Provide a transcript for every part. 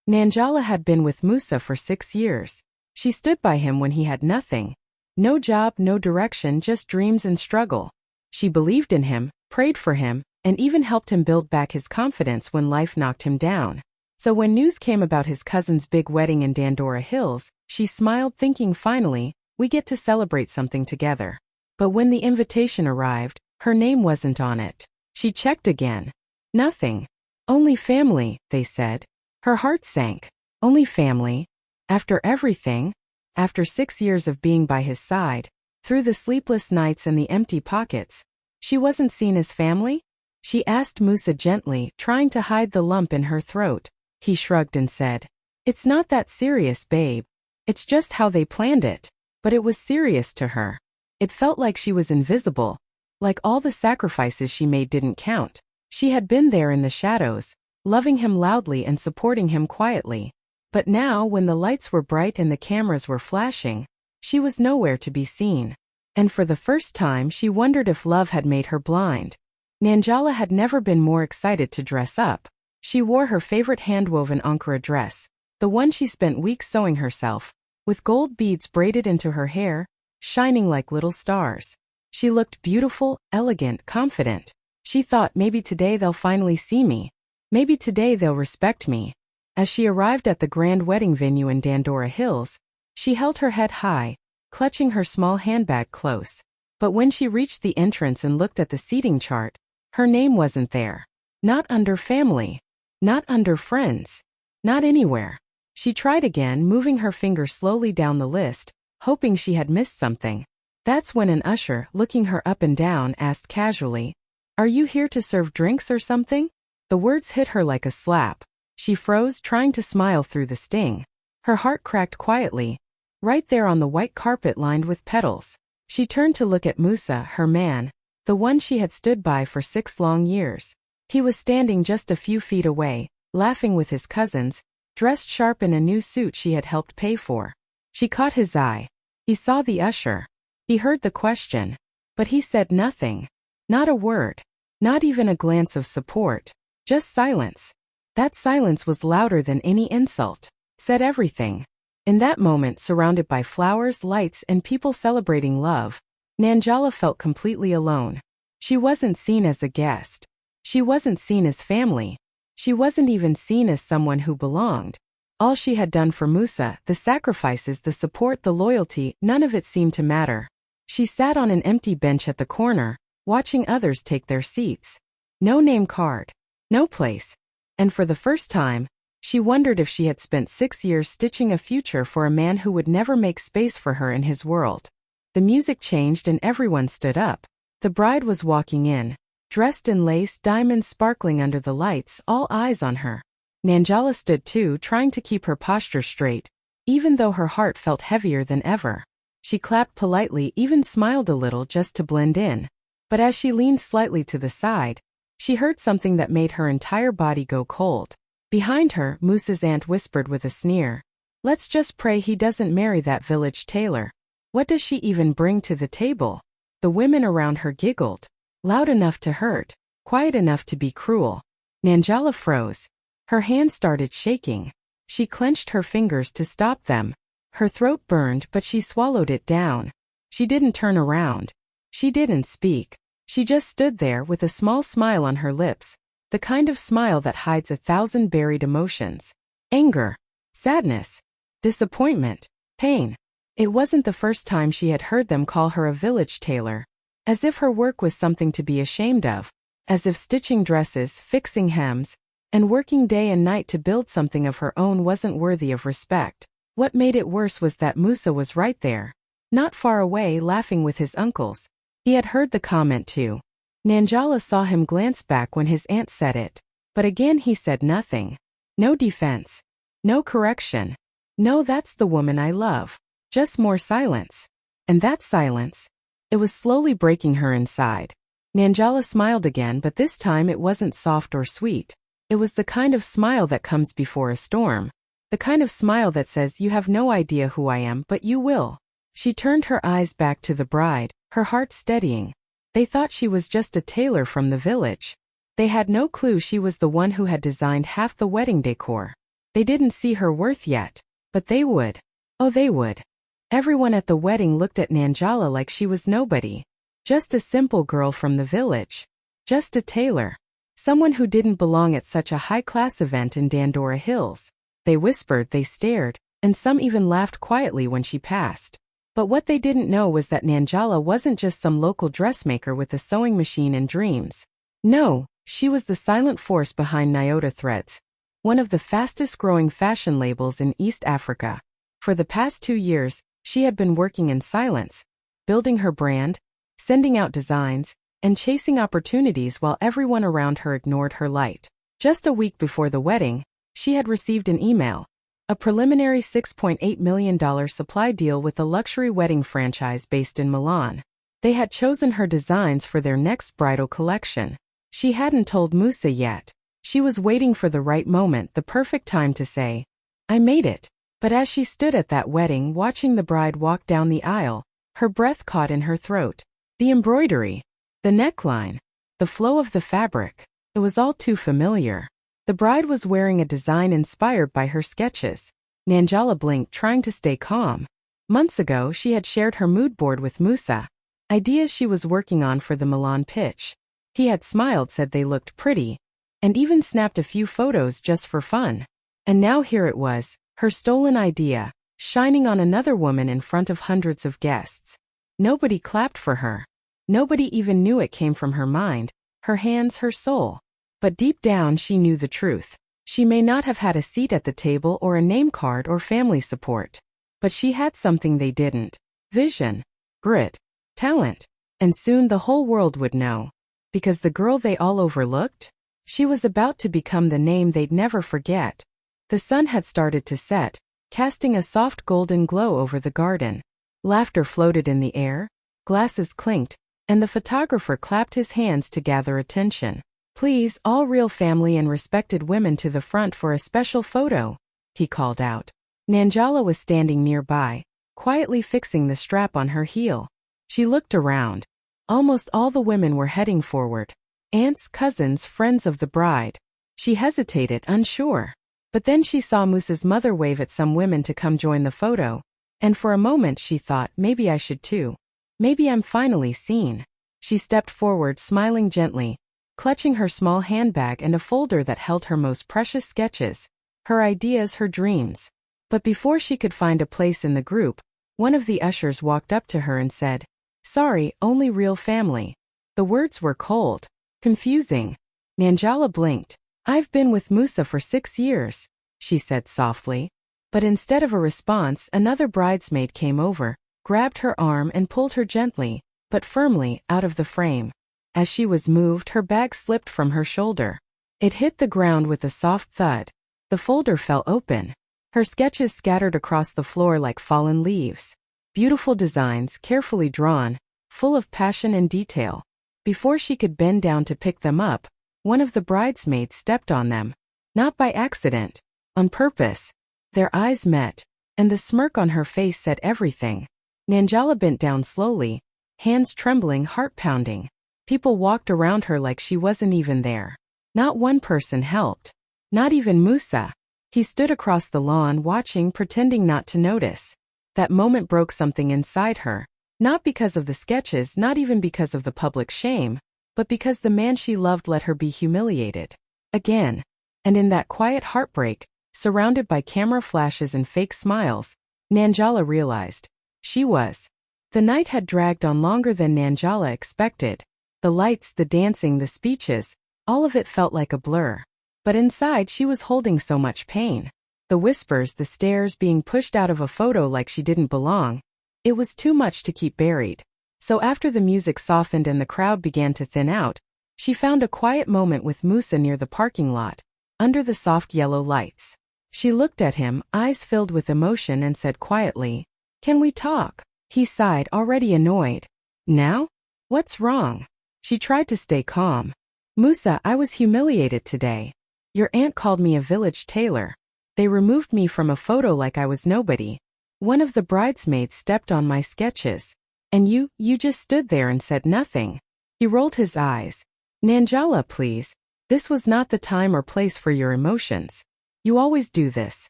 Nanjala had been with Musa for 6 years. She stood by him when he had nothing. No job, no direction, just dreams and struggle. She believed in him, prayed for him, and even helped him build back his confidence when life knocked him down. So when news came about his cousin's big wedding in Dandora Hills, she smiled, thinking, finally, we get to celebrate something together. But when the invitation arrived, her name wasn't on it. She checked again. Nothing. Only family, they said. Her heart sank. Only family? After everything? After 6 years of being by his side, through the sleepless nights and the empty pockets, she wasn't seen as family? She asked Musa gently, trying to hide the lump in her throat. He shrugged and said, "It's not that serious, babe. It's just how they planned it." But it was serious to her. It felt like she was invisible, like all the sacrifices she made didn't count. She had been there in the shadows, loving him loudly and supporting him quietly. But now, when the lights were bright and the cameras were flashing, she was nowhere to be seen. And for the first time she wondered if love had made her blind. Nanjala had never been more excited to dress up. She wore her favorite hand-woven Ankara dress, the one she spent weeks sewing herself, with gold beads braided into her hair, shining like little stars. She looked beautiful, elegant, confident. She thought, maybe today they'll finally see me. Maybe today they'll respect me. As she arrived at the grand wedding venue in Dandora Hills, she held her head high, clutching her small handbag close. But when she reached the entrance and looked at the seating chart, her name wasn't there. Not under family. Not under friends. Not anywhere. She tried again, moving her finger slowly down the list, hoping she had missed something. That's when an usher, looking her up and down, asked casually, "Are you here to serve drinks or something?" The words hit her like a slap. She froze, trying to smile through the sting. Her heart cracked quietly, right there on the white carpet lined with petals. She turned to look at Musa, her man, the one she had stood by for 6 long years. He was standing just a few feet away, laughing with his cousins, dressed sharp in a new suit she had helped pay for. She caught his eye. He saw the usher. He heard the question. But he said nothing. Not a word. Not even a glance of support. Just silence. That silence was louder than any insult. Said everything. In that moment, surrounded by flowers, lights, and people celebrating love, Nanjala felt completely alone. She wasn't seen as a guest. She wasn't seen as family. She wasn't even seen as someone who belonged. All she had done for Musa, the sacrifices, the support, the loyalty, none of it seemed to matter. She sat on an empty bench at the corner, watching others take their seats. No name card. No place. And for the first time, she wondered if she had spent 6 years stitching a future for a man who would never make space for her in his world. The music changed and everyone stood up. The bride was walking in, dressed in lace, diamonds sparkling under the lights, all eyes on her. Nanjala stood too, trying to keep her posture straight, even though her heart felt heavier than ever. She clapped politely, even smiled a little just to blend in. But as she leaned slightly to the side, she heard something that made her entire body go cold. Behind her, Musa's aunt whispered with a sneer, "Let's just pray he doesn't marry that village tailor. What does she even bring to the table?" The women around her giggled. Loud enough to hurt, quiet enough to be cruel. Nanjala froze. Her hands started shaking. She clenched her fingers to stop them. Her throat burned, but she swallowed it down. She didn't turn around. She didn't speak. She just stood there with a small smile on her lips, the kind of smile that hides 1,000 buried emotions. Anger, sadness, disappointment, pain. It wasn't the first time she had heard them call her a village tailor. As if her work was something to be ashamed of. As if stitching dresses, fixing hems, and working day and night to build something of her own wasn't worthy of respect. What made it worse was that Musa was right there, not far away, laughing with his uncles. He had heard the comment too. Nanjala saw him glance back when his aunt said it. But again he said nothing. No defense. No correction. No, that's the woman I love. Just more silence. And that silence, it was slowly breaking her inside. Nanjala smiled again, but this time it wasn't soft or sweet. It was the kind of smile that comes before a storm. The kind of smile that says, "You have no idea who I am, but you will." She turned her eyes back to the bride, her heart steadying. They thought she was just a tailor from the village. They had no clue she was the one who had designed half the wedding decor. They didn't see her worth yet, but they would. Oh, they would. Everyone at the wedding looked at Nanjala like she was nobody. Just a simple girl from the village. Just a tailor. Someone who didn't belong at such a high-class event in Dandora Hills. They whispered, they stared, and some even laughed quietly when she passed. But what they didn't know was that Nanjala wasn't just some local dressmaker with a sewing machine and dreams. No, she was the silent force behind Nyota Threads, one of the fastest-growing fashion labels in East Africa. For the past 2 years, she had been working in silence, building her brand, sending out designs, and chasing opportunities while everyone around her ignored her light. Just a week before the wedding, she had received an email. A preliminary $6.8 million supply deal with a luxury wedding franchise based in Milan. They had chosen her designs for their next bridal collection. She hadn't told Musa yet. She was waiting for the right moment, the perfect time to say, "I made it." But as she stood at that wedding watching the bride walk down the aisle, her breath caught in her throat. The embroidery, the neckline, the flow of the fabric, it was all too familiar. The bride was wearing a design inspired by her sketches. Nanjala blinked, trying to stay calm. Months ago, she had shared her mood board with Musa, ideas she was working on for the Milan pitch. He had smiled, said they looked pretty, and even snapped a few photos just for fun. And now here it was, her stolen idea, shining on another woman in front of hundreds of guests. Nobody clapped for her. Nobody even knew it came from her mind, her hands, her soul. But deep down she knew the truth. She may not have had a seat at the table or a name card or family support. But she had something they didn't. Vision, grit, talent. And soon the whole world would know. Because the girl they all overlooked? She was about to become the name they'd never forget. The sun had started to set, casting a soft golden glow over the garden. Laughter floated in the air, glasses clinked, and the photographer clapped his hands to gather attention. "Please, all real family and respected women to the front for a special photo," he called out. Nanjala was standing nearby, quietly fixing the strap on her heel. She looked around. Almost all the women were heading forward. Aunts, cousins, friends of the bride. She hesitated, unsure. But then she saw Musa's mother wave at some women to come join the photo. And for a moment she thought, maybe I should too. Maybe I'm finally seen. She stepped forward, smiling gently, clutching her small handbag and a folder that held her most precious sketches, her ideas, her dreams. But before she could find a place in the group, one of the ushers walked up to her and said, "Sorry, only real family." The words were cold, confusing. Nanjala blinked. "I've been with Musa for 6 years," she said softly. But instead of a response, another bridesmaid came over, grabbed her arm and pulled her gently, but firmly, out of the frame. As she was moved, her bag slipped from her shoulder. It hit the ground with a soft thud. The folder fell open. Her sketches scattered across the floor like fallen leaves. Beautiful designs, carefully drawn, full of passion and detail. Before she could bend down to pick them up, one of the bridesmaids stepped on them. Not by accident. On purpose. Their eyes met, and the smirk on her face said everything. Nanjala bent down slowly, hands trembling, heart pounding. People walked around her like she wasn't even there. Not one person helped. Not even Musa. He stood across the lawn watching, pretending not to notice. That moment broke something inside her. Not because of the sketches, not even because of the public shame, but because the man she loved let her be humiliated. Again. And in that quiet heartbreak, surrounded by camera flashes and fake smiles, Nanjala realized. She was. The night had dragged on longer than Nanjala expected. The lights, the dancing, the speeches, all of it felt like a blur. But inside she was holding so much pain. The whispers, the stares, being pushed out of a photo like she didn't belong. It was too much to keep buried. So after the music softened and the crowd began to thin out, she found a quiet moment with Musa near the parking lot, under the soft yellow lights. She looked at him, eyes filled with emotion, and said quietly, "Can we talk?" He sighed, already annoyed. "Now? What's wrong?" She tried to stay calm. "Musa, I was humiliated today. Your aunt called me a village tailor. They removed me from a photo like I was nobody. One of the bridesmaids stepped on my sketches. And you just stood there and said nothing." He rolled his eyes. "Nanjala, please. This was not the time or place for your emotions. You always do this.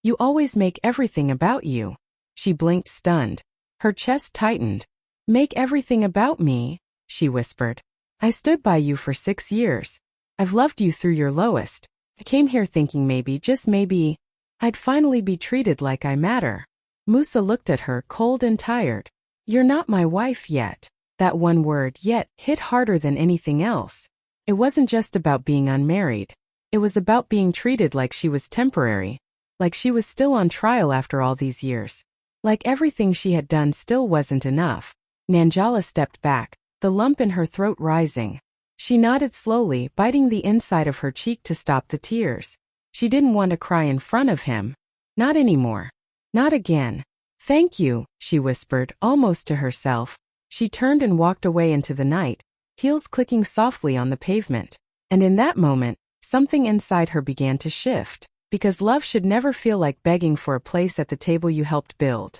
You always make everything about you. She blinked stunned. Her chest tightened. Make everything about me, she whispered. I stood by you for 6 years. I've loved you through your lowest. I came here thinking maybe, just maybe, I'd finally be treated like I matter. Musa looked at her cold and tired. You're not my wife yet. That one word, yet, hit harder than anything else. It wasn't just about being unmarried. It was about being treated like she was temporary. Like she was still on trial after all these years. Like everything she had done still wasn't enough. Nanjala stepped back, the lump in her throat rising. She nodded slowly, biting the inside of her cheek to stop the tears. She didn't want to cry in front of him. Not anymore. Not again. Thank you, she whispered, almost to herself. She turned and walked away into the night, heels clicking softly on the pavement. And in that moment, something inside her began to shift, because love should never feel like begging for a place at the table you helped build.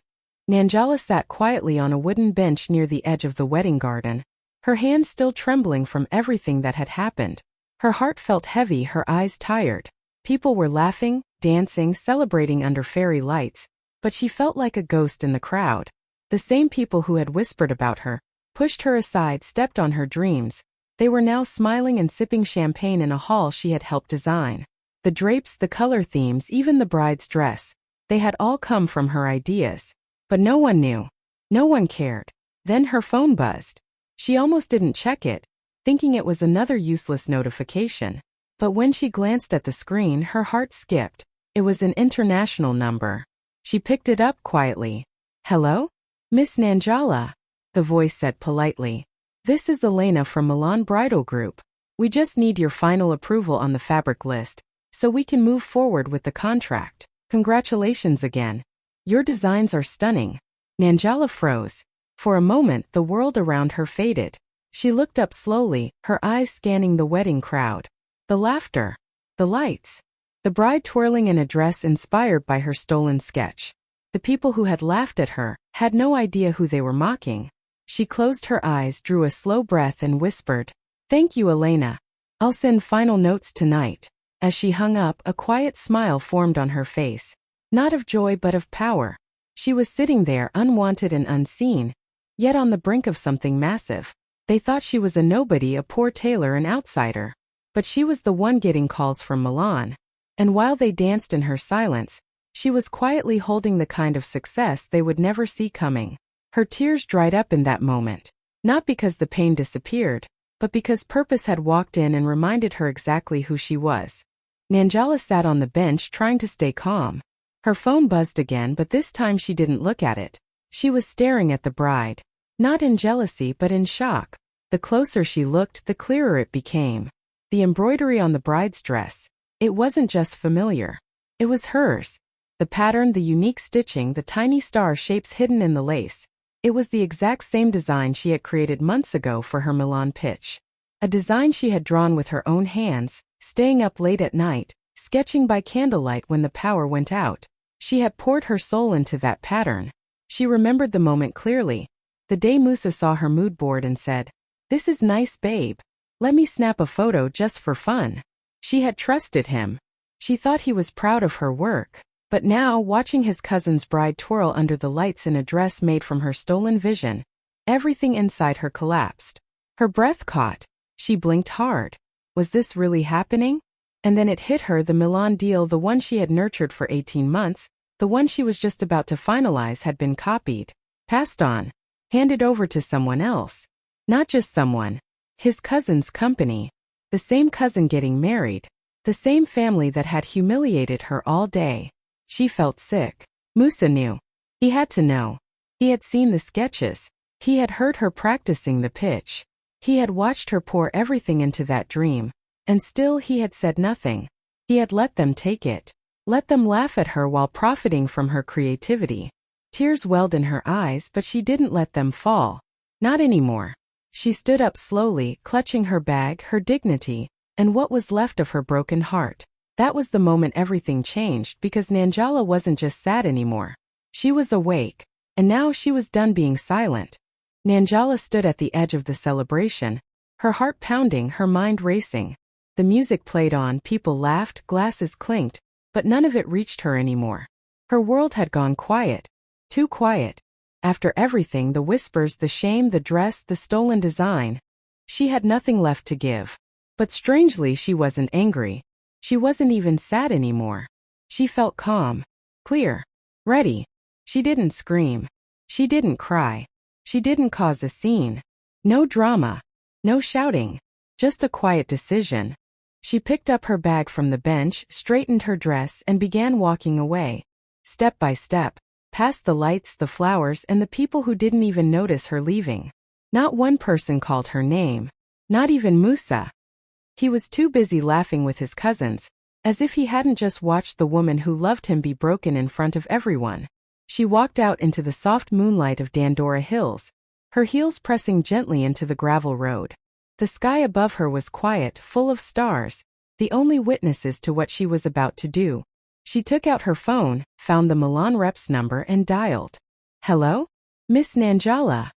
Nanjala sat quietly on a wooden bench near the edge of the wedding garden, her hands still trembling from everything that had happened. Her heart felt heavy, her eyes tired. People were laughing, dancing, celebrating under fairy lights, but she felt like a ghost in the crowd. The same people who had whispered about her, pushed her aside, stepped on her dreams. They were now smiling and sipping champagne in a hall she had helped design. The drapes, the color themes, even the bride's dress, they had all come from her ideas. But no one knew. No one cared. Then her phone buzzed. She almost didn't check it, thinking it was another useless notification. But when she glanced at the screen, her heart skipped. It was an international number. She picked it up quietly. Hello? Miss Nanjala, the voice said politely. This is Elena from Milan Bridal Group. We just need your final approval on the fabric list, so we can move forward with the contract. Congratulations again. Your designs are stunning. Nanjala froze. For a moment, the world around her faded. She looked up slowly, her eyes scanning the wedding crowd. The laughter. The lights. The bride twirling in a dress inspired by her stolen sketch. The people who had laughed at her had no idea who they were mocking. She closed her eyes, drew a slow breath and whispered, Thank you, Elena. I'll send final notes tonight. As she hung up, a quiet smile formed on her face. Not of joy but of power. She was sitting there unwanted and unseen, yet on the brink of something massive. They thought she was a nobody, a poor tailor, an outsider. But she was the one getting calls from Milan. And while they danced in her silence, she was quietly holding the kind of success they would never see coming. Her tears dried up in that moment. Not because the pain disappeared, but because purpose had walked in and reminded her exactly who she was. Nanjala sat on the bench trying to stay calm. Her phone buzzed again, but this time she didn't look at it. She was staring at the bride. Not in jealousy but in shock. The closer she looked, the clearer it became. The embroidery on the bride's dress. It wasn't just familiar. It was hers. The pattern, the unique stitching, the tiny star shapes hidden in the lace. It was the exact same design she had created months ago for her Milan pitch. A design she had drawn with her own hands, staying up late at night, sketching by candlelight when the power went out. She had poured her soul into that pattern. She remembered the moment clearly. The day Musa saw her mood board and said, This is nice, babe. Let me snap a photo just for fun. She had trusted him. She thought he was proud of her work. But now, watching his cousin's bride twirl under the lights in a dress made from her stolen vision, everything inside her collapsed. Her breath caught. She blinked hard. Was this really happening? And then it hit her, the Milan deal, the one she had nurtured for 18 months, the one she was just about to finalize, had been copied, passed on, handed over to someone else. Not just someone. His cousin's company. The same cousin getting married. The same family that had humiliated her all day. She felt sick. Musa knew. He had to know. He had seen the sketches. He had heard her practicing the pitch. He had watched her pour everything into that dream. And still he had said nothing. He had let them take it. Let them laugh at her while profiting from her creativity. Tears welled in her eyes, but she didn't let them fall. Not anymore. She stood up slowly, clutching her bag, her dignity, and what was left of her broken heart. That was the moment everything changed, because Nanjala wasn't just sad anymore. She was awake. And now she was done being silent. Nanjala stood at the edge of the celebration, her heart pounding, her mind racing. The music played on, people laughed, glasses clinked, but none of it reached her anymore. Her world had gone quiet. Too quiet. After everything, the whispers, the shame, the dress, the stolen design, she had nothing left to give. But strangely, she wasn't angry. She wasn't even sad anymore. She felt calm, clear, ready. She didn't scream. She didn't cry. She didn't cause a scene. No drama. No shouting. Just a quiet decision. She picked up her bag from the bench, straightened her dress, and began walking away. Step by step. Past the lights, the flowers, and the people who didn't even notice her leaving. Not one person called her name. Not even Musa. He was too busy laughing with his cousins, as if he hadn't just watched the woman who loved him be broken in front of everyone. She walked out into the soft moonlight of Dandora Hills, her heels pressing gently into the gravel road. The sky above her was quiet, full of stars, the only witnesses to what she was about to do. She took out her phone, found the Milan rep's number, and dialed. "Hello? Miss Nanjala?"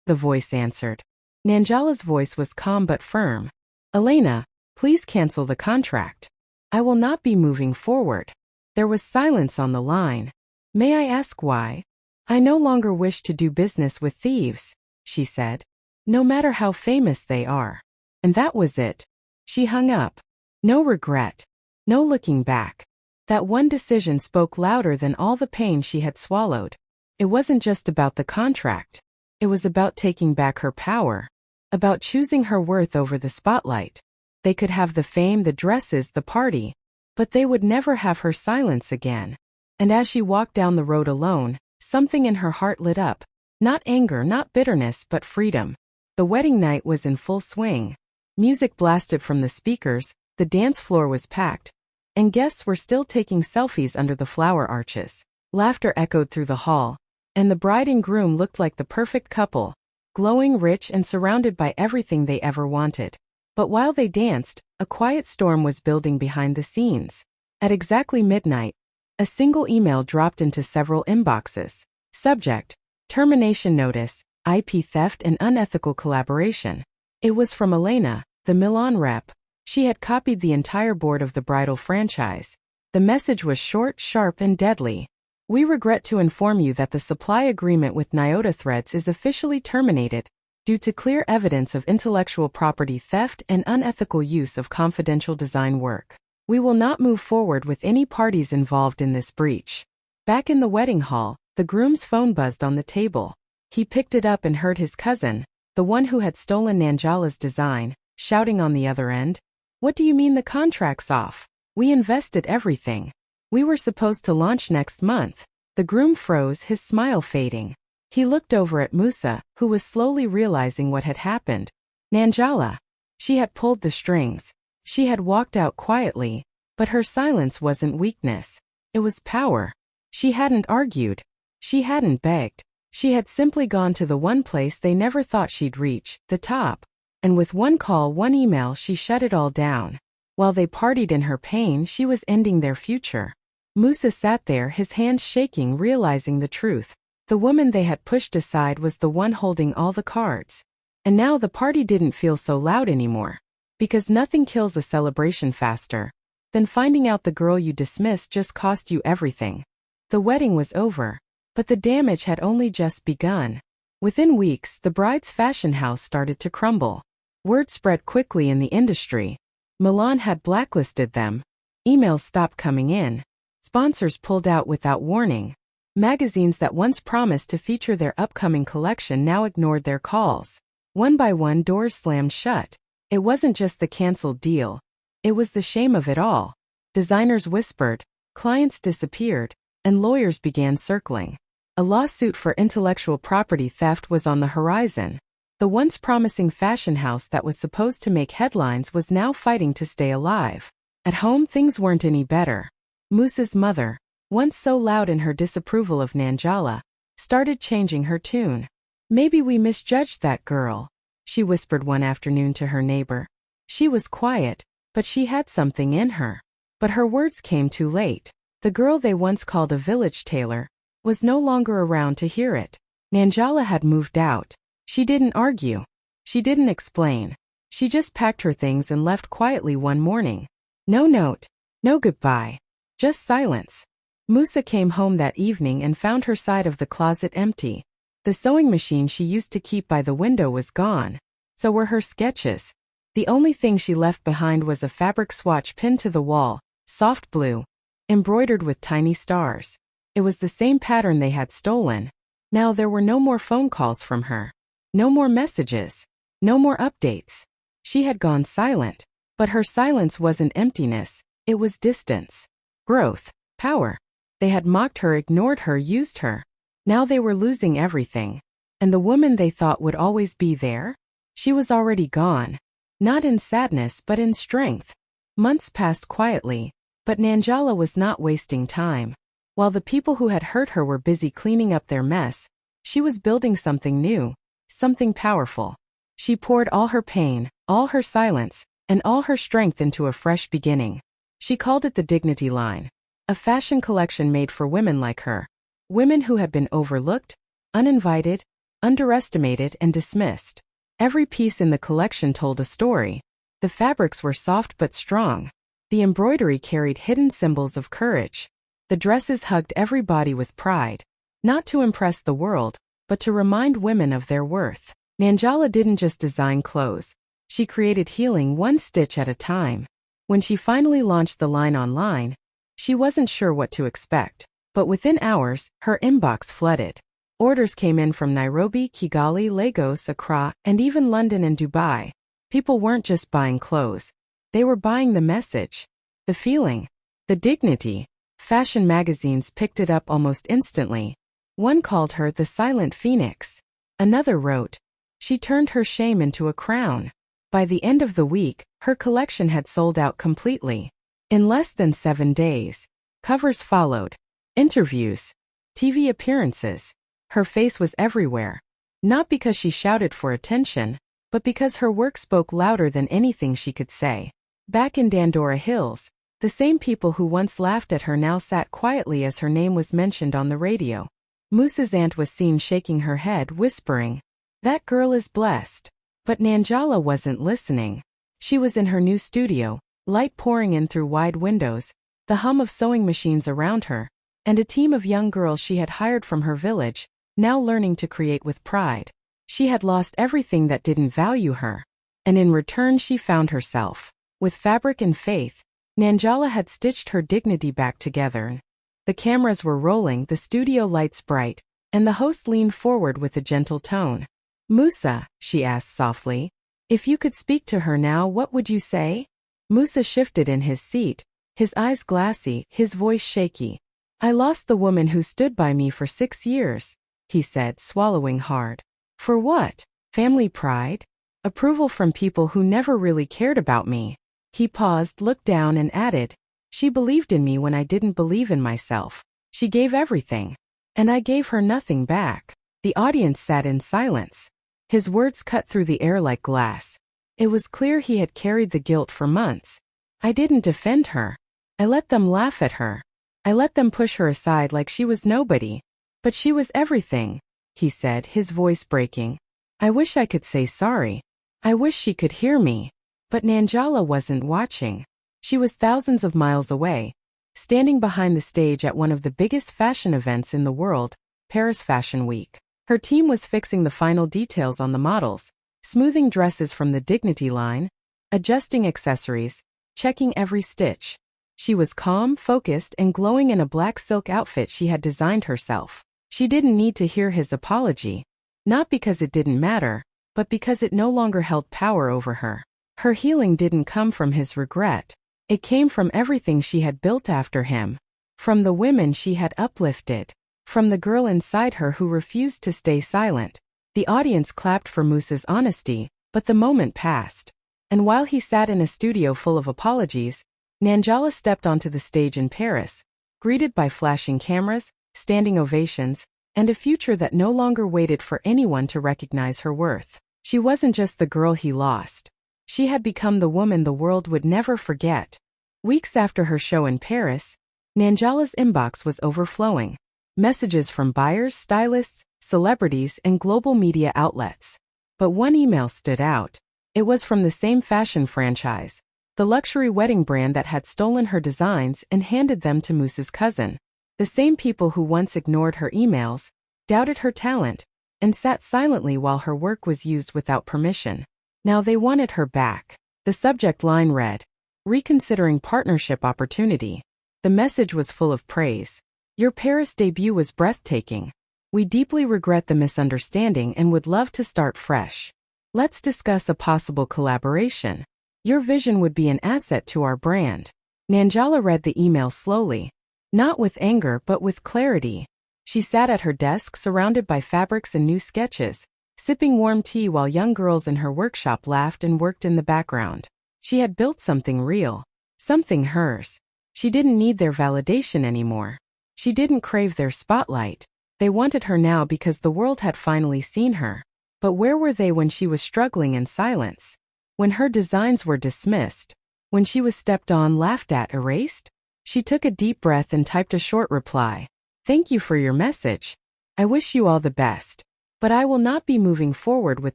The voice answered. Nanjala's voice was calm but firm. "Elena, please cancel the contract. I will not be moving forward." There was silence on the line. "May I ask why?" "I no longer wish to do business with thieves," she said. "No matter how famous they are." And that was it. She hung up. No regret. No looking back. That one decision spoke louder than all the pain she had swallowed. It wasn't just about the contract. It was about taking back her power. About choosing her worth over the spotlight. They could have the fame, the dresses, the party, but they would never have her silence again. And as she walked down the road alone, something in her heart lit up. Not anger, not bitterness, but freedom. The wedding night was in full swing. Music blasted from the speakers, the dance floor was packed, and guests were still taking selfies under the flower arches. Laughter echoed through the hall, and the bride and groom looked like the perfect couple, glowing, rich, and surrounded by everything they ever wanted. But while they danced, a quiet storm was building behind the scenes. At exactly midnight, a single email dropped into several inboxes. Subject: termination notice, IP theft and unethical collaboration. It was from Elena, the Milan rep. She had copied the entire board of the bridal franchise. The message was short, sharp, and deadly. "We regret to inform you that the supply agreement with Nyota Threads is officially terminated due to clear evidence of intellectual property theft and unethical use of confidential design work. We will not move forward with any parties involved in this breach." Back in the wedding hall, the groom's phone buzzed on the table. He picked it up and heard his cousin, the one who had stolen Nanjala's design, shouting on the other end. "What do you mean the contract's off? We invested everything. We were supposed to launch next month." The groom froze, his smile fading. He looked over at Musa, who was slowly realizing what had happened. Nanjala. She had pulled the strings. She had walked out quietly, but her silence wasn't weakness. It was power. She hadn't argued. She hadn't begged. She had simply gone to the one place they never thought she'd reach, the top. And with one call, one email, she shut it all down. While they partied in her pain, she was ending their future. Musa sat there, his hands shaking, realizing the truth. The woman they had pushed aside was the one holding all the cards. And now the party didn't feel so loud anymore. Because nothing kills a celebration faster than finding out the girl you dismissed just cost you everything. The wedding was over, but the damage had only just begun. Within weeks, the bride's fashion house started to crumble. Word spread quickly in the industry. Milan had blacklisted them. Emails stopped coming in. Sponsors pulled out without warning. Magazines that once promised to feature their upcoming collection now ignored their calls. One by one, doors slammed shut. It wasn't just the canceled deal. It was the shame of it all. Designers whispered, clients disappeared, and lawyers began circling. A lawsuit for intellectual property theft was on the horizon. The once promising fashion house that was supposed to make headlines was now fighting to stay alive. At home, things weren't any better. Musa's mother, once so loud in her disapproval of Nanjala, started changing her tune. "Maybe we misjudged that girl," she whispered one afternoon to her neighbor. She was quiet, but she had something in her. But her words came too late. The girl they once called a village tailor was no longer around to hear it. Nanjala had moved out. She didn't argue. She didn't explain. She just packed her things and left quietly one morning. No note. No goodbye. Just silence. Musa came home that evening and found her side of the closet empty. The sewing machine she used to keep by the window was gone. So were her sketches. The only thing she left behind was a fabric swatch pinned to the wall, soft blue, embroidered with tiny stars. It was the same pattern they had stolen. Now there were no more phone calls from her. No more messages. No more updates. She had gone silent. But her silence wasn't emptiness, it was distance. Growth. Power. They had mocked her, ignored her, used her. Now they were losing everything. And the woman they thought would always be there? She was already gone. Not in sadness but in strength. Months passed quietly, but Nanjala was not wasting time. While the people who had hurt her were busy cleaning up their mess, she was building something new, something powerful. She poured all her pain, all her silence, and all her strength into a fresh beginning. She called it the Dignity Line, a fashion collection made for women like her. Women who had been overlooked, uninvited, underestimated, and dismissed. Every piece in the collection told a story. The fabrics were soft but strong. The embroidery carried hidden symbols of courage. The dresses hugged every body with pride. Not to impress the world, but to remind women of their worth. Nanjala didn't just design clothes. She created healing one stitch at a time. When she finally launched the line online, she wasn't sure what to expect. But within hours, her inbox flooded. Orders came in from Nairobi, Kigali, Lagos, Accra, and even London and Dubai. People weren't just buying clothes. They were buying the message, the feeling, the dignity. Fashion magazines picked it up almost instantly. One called her the Silent Phoenix. Another wrote, "She turned her shame into a crown." By the end of the week, her collection had sold out completely. In less than 7 days, covers followed. Interviews, TV appearances. Her face was everywhere. Not because she shouted for attention, but because her work spoke louder than anything she could say. Back in Dandora Hills, the same people who once laughed at her now sat quietly as her name was mentioned on the radio. Musa's aunt was seen shaking her head, whispering, "That girl is blessed." But Nanjala wasn't listening. She was in her new studio, light pouring in through wide windows, the hum of sewing machines around her, and a team of young girls she had hired from her village, now learning to create with pride. She had lost everything that didn't value her, and in return she found herself. With fabric and faith, Nanjala had stitched her dignity back together. The cameras were rolling, the studio lights bright, and the host leaned forward with a gentle tone. "Musa," she asked softly, "if you could speak to her now, what would you say?" Musa shifted in his seat, his eyes glassy, his voice shaky. "I lost the woman who stood by me for 6 years," he said, swallowing hard. "For what? Family pride? Approval from people who never really cared about me?" He paused, looked down, and added, "She believed in me when I didn't believe in myself. She gave everything. And I gave her nothing back." The audience sat in silence. His words cut through the air like glass. It was clear he had carried the guilt for months. "I didn't defend her. I let them laugh at her. I let them push her aside like she was nobody. But she was everything," he said, his voice breaking. "I wish I could say sorry. I wish she could hear me." But Nanjala wasn't watching. She was thousands of miles away, standing behind the stage at one of the biggest fashion events in the world, Paris Fashion Week. Her team was fixing the final details on the models, smoothing dresses from the Dignity line, adjusting accessories, checking every stitch. She was calm, focused, and glowing in a black silk outfit she had designed herself. She didn't need to hear his apology, not because it didn't matter, but because it no longer held power over her. Her healing didn't come from his regret. It came from everything she had built after him, from the women she had uplifted, from the girl inside her who refused to stay silent. The audience clapped for Musa's honesty, but the moment passed. And while he sat in a studio full of apologies, Nanjala stepped onto the stage in Paris, greeted by flashing cameras, standing ovations, and a future that no longer waited for anyone to recognize her worth. She wasn't just the girl he lost. She had become the woman the world would never forget. Weeks after her show in Paris, Nanjala's inbox was overflowing. Messages from buyers, stylists, celebrities, and global media outlets. But one email stood out. It was from the same fashion franchise, the luxury wedding brand that had stolen her designs and handed them to Moose's cousin. The same people who once ignored her emails, doubted her talent, and sat silently while her work was used without permission. Now they wanted her back. The subject line read, "Reconsidering partnership opportunity." The message was full of praise. "Your Paris debut was breathtaking. We deeply regret the misunderstanding and would love to start fresh. Let's discuss a possible collaboration. Your vision would be an asset to our brand." Nanjala read the email slowly, not with anger but with clarity. She sat at her desk surrounded by fabrics and new sketches, sipping warm tea while young girls in her workshop laughed and worked in the background. She had built something real, something hers. She didn't need their validation anymore. She didn't crave their spotlight. They wanted her now because the world had finally seen her. But where were they when she was struggling in silence? When her designs were dismissed? When she was stepped on, laughed at, erased? She took a deep breath and typed a short reply. "Thank you for your message. I wish you all the best. But I will not be moving forward with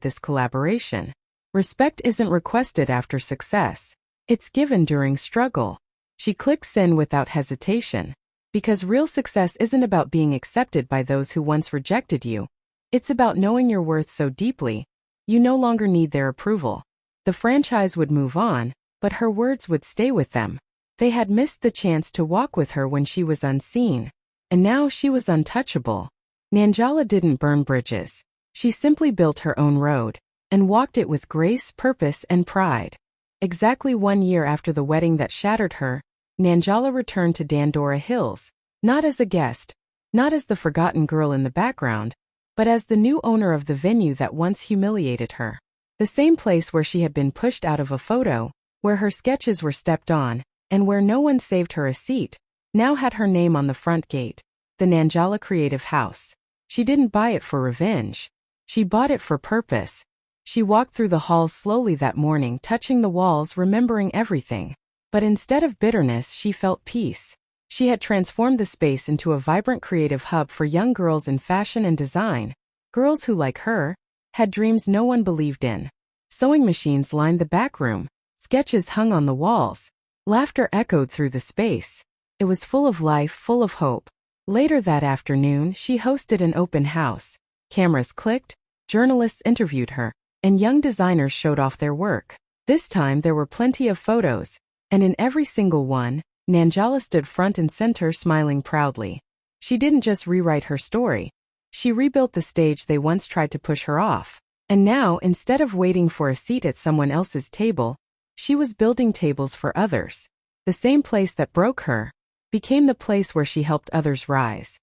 this collaboration. Respect isn't requested after success. It's given during struggle." She clicked send without hesitation. Because real success isn't about being accepted by those who once rejected you. It's about knowing your worth so deeply, you no longer need their approval. The franchise would move on, but her words would stay with them. They had missed the chance to walk with her when she was unseen. And now she was untouchable. Nanjala didn't burn bridges. She simply built her own road, and walked it with grace, purpose, and pride. Exactly 1 year after the wedding that shattered her, Nanjala returned to Dandora Hills, not as a guest, not as the forgotten girl in the background, but as the new owner of the venue that once humiliated her. The same place where she had been pushed out of a photo, where her sketches were stepped on, and where no one saved her a seat, now had her name on the front gate, the Nanjala Creative House. She didn't buy it for revenge. She bought it for purpose. She walked through the halls slowly that morning, touching the walls, remembering everything. But instead of bitterness, she felt peace. She had transformed the space into a vibrant creative hub for young girls in fashion and design, girls who, like her, had dreams no one believed in. Sewing machines lined the back room, sketches hung on the walls, laughter echoed through the space. It was full of life, full of hope. Later that afternoon, she hosted an open house. Cameras clicked, journalists interviewed her, and young designers showed off their work. This time there were plenty of photos, and in every single one, Nanjala stood front and center, smiling proudly. She didn't just rewrite her story. She rebuilt the stage they once tried to push her off. And now, instead of waiting for a seat at someone else's table, she was building tables for others. The same place that broke her became the place where she helped others rise.